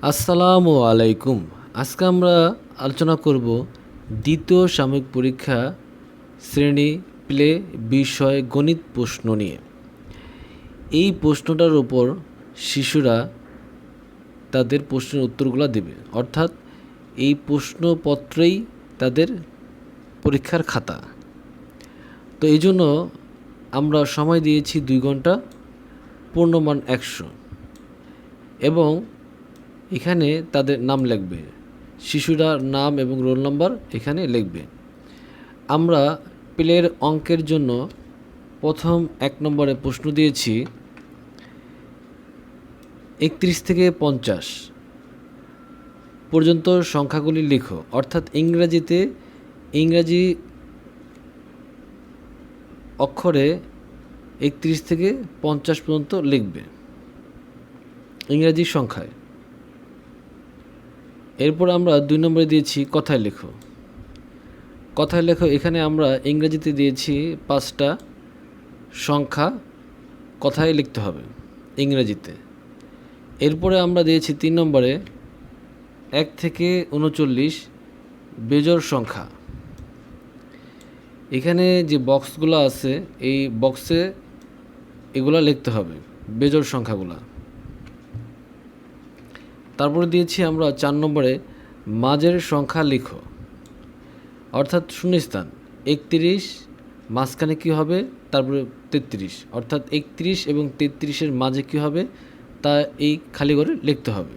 আসসালামু আলাইকুম। আজকে আমরা আলোচনা করব দ্বিতীয় সাময়িক পরীক্ষা শ্রেণী প্লে বিষয় গণিত প্রশ্ন নিয়ে। এই প্রশ্নটার উপর শিশুরা তাদের প্রশ্নের উত্তরগুলো দেবে, অর্থাৎ এই প্রশ্নপত্রেই তাদের পরীক্ষার খাতা। তো এই জন্য আমরা সময় দিয়েছি 2 ঘন্টা, পূর্ণমান 100, এবং এখানে তাদের নাম লিখবে, শিশুরা নাম এবং রোল নাম্বার এখানে লিখবে। আমরা প্লের অঙ্কের জন্য প্রথম 1 নম্বরে প্রশ্ন দিয়েছি 31 থেকে 50 পর্যন্ত সংখ্যাগুলি লিখো, অর্থাৎ ইংরাজি অক্ষরে 31 থেকে 50 পর্যন্ত লিখবে ইংরাজি সংখ্যায়। এরপর আমরা 2 নম্বরে দিয়েছি কথায় লেখো। কথায় লেখো, এখানে আমরা ইংরেজিতে দিয়েছি 5টা সংখ্যা কথায় লিখতে হবে ইংরেজিতে। এরপরে আমরা দিয়েছি 3 নম্বরে 1 থেকে 39 বেজোড় সংখ্যা। এখানে যে বক্সগুলো আছে এই বক্সে এগুলো লিখতে হবে বেজোড় সংখ্যাগুলো। তারপরে দিয়েছি আমরা 4 নম্বরে মাঝের সংখ্যা লিখো, অর্থাৎ শূন্যস্থান 31, মাঝখানে কী হবে, তারপরে 33, অর্থাৎ 31 এবং 33-এর মাঝে কী হবে তা এই খালি ঘরে লিখতে হবে।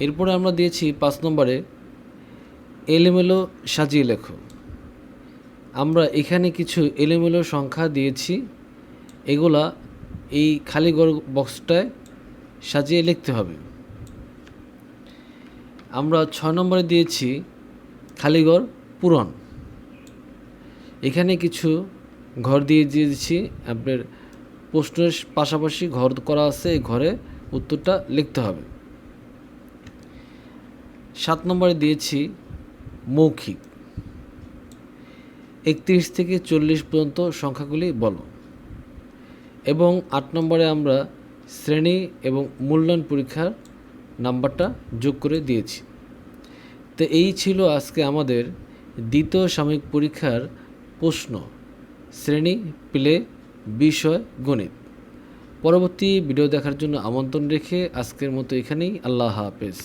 এরপরে আমরা দিয়েছি 5 নম্বরে এলোমেলো সাজিয়ে লেখো। আমরা এখানে কিছু এলোমেলো সংখ্যা দিয়েছি, এগুলা এই খালি ঘর বক্সটায় সাজিয়ে লিখতে হবে। আমরা 6 নম্বরে দিয়েছি খালিঘর পূরণ। এখানে কিছু ঘর দিয়ে দিয়েছি, আপনার প্রশ্নের পাশাপাশি ঘর করা আছে, এই ঘরে উত্তরটা লিখতে হবে। 7 নম্বরে দিয়েছি মৌখিক, 31 থেকে 40 পর্যন্ত সংখ্যাগুলি বলো। এবং 8 নম্বরে আমরা শ্রেণী এবং মূল্যায়ন পরীক্ষার নাম্বারটা যোগ করে দিয়েছি। তো এই ছিল আজকে আমাদের দ্বিতীয় সাময়িক পরীক্ষার প্রশ্ন শ্রেণী প্লে বিষয় গণিত। পরবর্তী ভিডিও দেখার জন্য আমন্ত্রণ রেখে আজকের মতো এখানেই, আল্লাহ হাফেজ।